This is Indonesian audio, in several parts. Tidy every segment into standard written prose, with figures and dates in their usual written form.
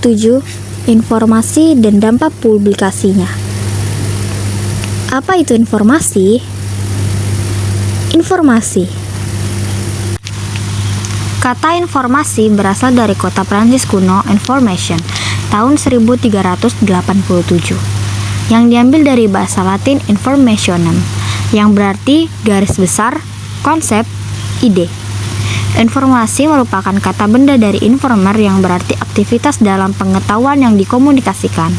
7. Informasi dan dampak publikasinya. Apa itu informasi? Informasi. Kata informasi berasal dari kota Prancis kuno information tahun 1387 yang diambil dari bahasa Latin informationem yang berarti garis besar, konsep, ide. Informasi merupakan kata benda dari informer yang berarti aktivitas dalam pengetahuan yang dikomunikasikan.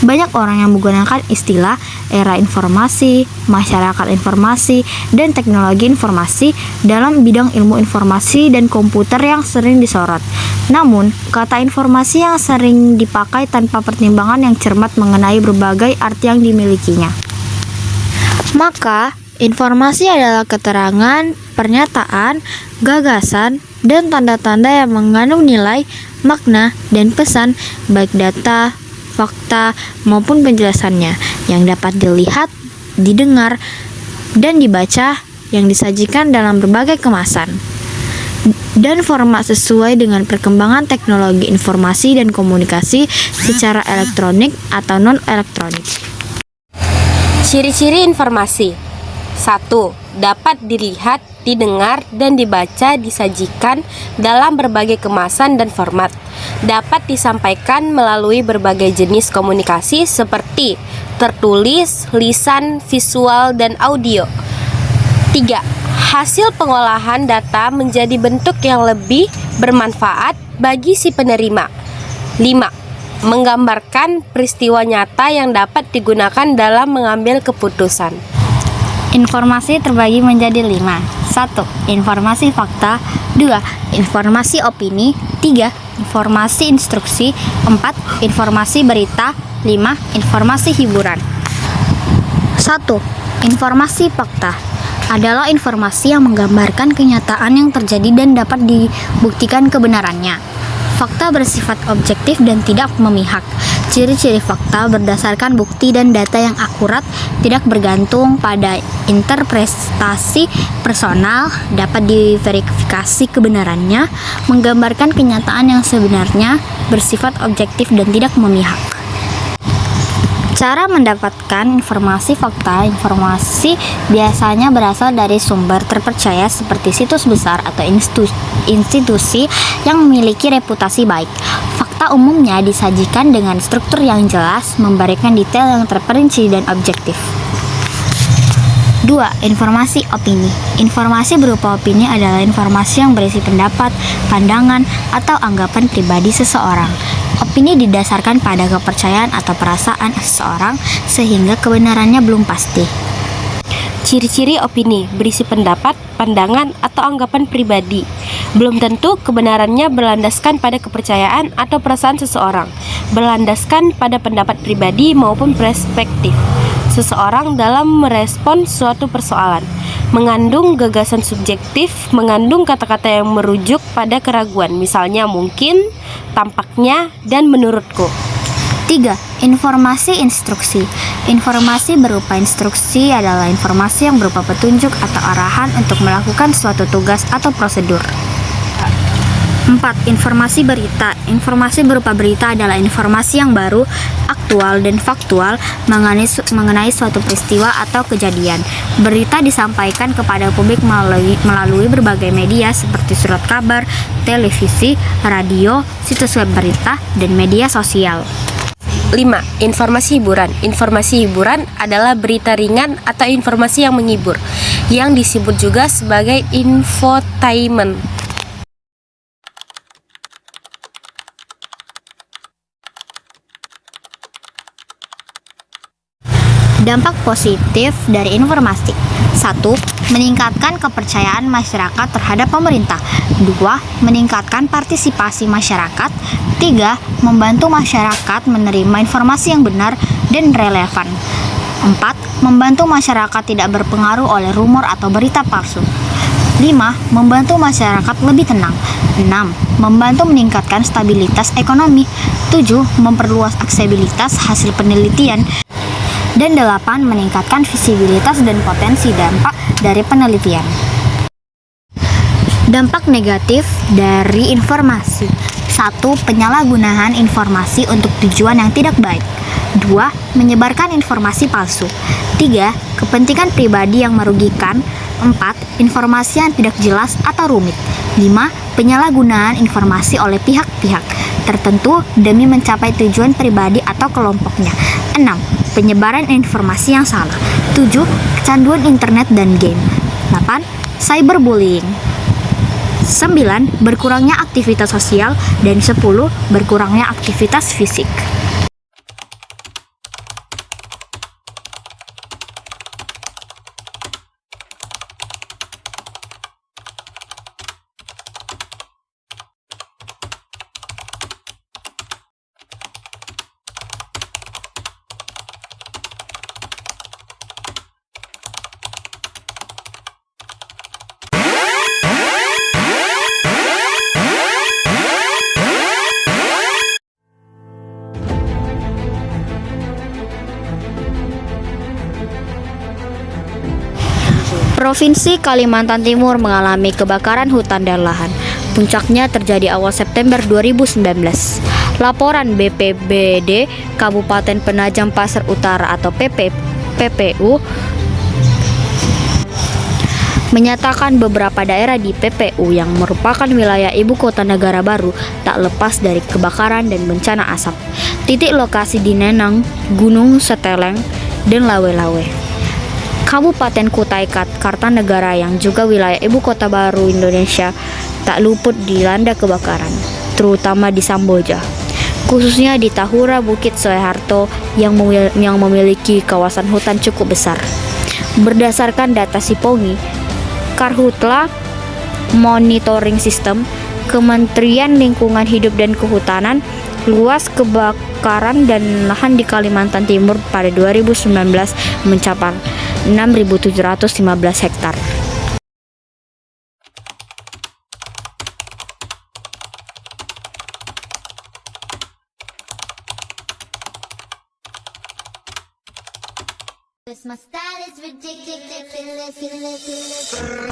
Banyak orang yang menggunakan istilah era informasi, masyarakat informasi, dan teknologi informasi dalam bidang ilmu informasi dan komputer yang sering disorot. Namun, kata informasi yang sering dipakai tanpa pertimbangan yang cermat mengenai berbagai arti yang dimilikinya. Maka, informasi adalah keterangan, pernyataan, gagasan, dan tanda-tanda yang mengandung nilai, makna, dan pesan, baik data, fakta, maupun penjelasannya, yang dapat dilihat, didengar, dan dibaca, yang disajikan dalam berbagai kemasan dan format sesuai dengan perkembangan teknologi informasi dan komunikasi secara elektronik atau non-elektronik. Ciri-ciri informasi. 1. Dapat dilihat, didengar, dan dibaca disajikan dalam berbagai kemasan dan format. Dapat disampaikan melalui berbagai jenis komunikasi seperti tertulis, lisan, visual, dan audio. 3. Hasil pengolahan data menjadi bentuk yang lebih bermanfaat bagi si penerima. 5. Menggambarkan peristiwa nyata yang dapat digunakan dalam mengambil keputusan. Informasi terbagi menjadi 5. 1. Informasi fakta. 2. Informasi opini. 3. Informasi instruksi. 4. Informasi berita. 5. Informasi hiburan. 1. Informasi fakta adalah informasi yang menggambarkan kenyataan yang terjadi dan dapat dibuktikan kebenarannya. Fakta bersifat objektif dan tidak memihak. Ciri-ciri fakta berdasarkan bukti dan data yang akurat, tidak bergantung pada interpretasi personal, dapat diverifikasi kebenarannya, menggambarkan kenyataan yang sebenarnya, bersifat objektif dan tidak memihak. Cara mendapatkan informasi fakta. Informasi biasanya berasal dari sumber terpercaya seperti situs besar atau institusi yang memiliki reputasi baik. Fakta umumnya disajikan dengan struktur yang jelas, memberikan detail yang terperinci dan objektif. 2. Informasi opini. Informasi berupa opini adalah informasi yang berisi pendapat, pandangan, atau anggapan pribadi seseorang. Opini didasarkan pada kepercayaan atau perasaan seseorang sehingga kebenarannya belum pasti. Ciri-ciri opini berisi pendapat, pandangan, atau anggapan pribadi. Belum tentu kebenarannya berlandaskan pada kepercayaan atau perasaan seseorang, berlandaskan pada pendapat pribadi maupun perspektif seseorang dalam merespon suatu persoalan. Mengandung gagasan subjektif, mengandung kata-kata yang merujuk pada keraguan, misalnya mungkin, tampaknya, dan menurutku. 3. Informasi instruksi. Informasi berupa instruksi adalah informasi yang berupa petunjuk atau arahan untuk melakukan suatu tugas atau prosedur. 4. Informasi berita. Informasi berupa berita adalah informasi yang baru, aktual, dan faktual mengenai suatu peristiwa atau kejadian. Berita disampaikan kepada publik melalui berbagai media seperti surat kabar, televisi, radio, situs web berita, dan media sosial. 5. Informasi hiburan. Informasi hiburan adalah berita ringan atau informasi yang menghibur, yang disebut juga sebagai infotainment. Dampak positif dari informasi. 1. Meningkatkan kepercayaan masyarakat terhadap pemerintah. 2. Meningkatkan partisipasi masyarakat. 3. Membantu masyarakat menerima informasi yang benar dan relevan. 4. Membantu masyarakat tidak berpengaruh oleh rumor atau berita palsu. 5. Membantu masyarakat lebih tenang. 6. Membantu meningkatkan stabilitas ekonomi. 7. Memperluas aksesibilitas hasil penelitian. Dan 8. Meningkatkan visibilitas dan potensi dampak dari penelitian. Dampak negatif dari informasi. 1. Penyalahgunaan informasi untuk tujuan yang tidak baik. 2. Menyebarkan informasi palsu. 3. Kepentingan pribadi yang merugikan. 4. Informasi yang tidak jelas atau rumit. 5. Penyalahgunaan informasi oleh pihak-pihak tertentu demi mencapai tujuan pribadi atau kelompoknya. 6. Penyebaran informasi yang salah. 7. Kecanduan internet dan game. 8. Cyberbullying. 9. Berkurangnya aktivitas sosial. Dan 10. Berkurangnya aktivitas fisik. Provinsi Kalimantan Timur mengalami kebakaran hutan dan lahan. Puncaknya terjadi awal September 2019. Laporan BPBD Kabupaten Penajam Pasar Utara atau PPU menyatakan beberapa daerah di PPU yang merupakan wilayah ibu kota negara baru tak lepas dari kebakaran dan bencana asap. Titik lokasi di Nenang, Gunung Seteleng, dan Lawe-Lawe. Kabupaten Kutai Kartanegara yang juga wilayah ibu kota baru Indonesia tak luput dilanda kebakaran, terutama di Samboja, khususnya di Tahura Bukit Soeharto yang memiliki kawasan hutan cukup besar. Berdasarkan data Sipongi, Karhutla Monitoring System, Kementerian Lingkungan Hidup dan Kehutanan, luas kebakaran dan lahan di Kalimantan Timur pada 2019 mencapai 6.715 hektar. My style is ridiculous, feel it.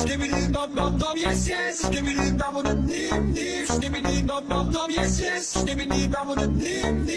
Give me the dum dum dum, yes yes. Give me the dum dum dim dim. Give me the dum dum dum, yes yes. Give me the dum dum dim dim.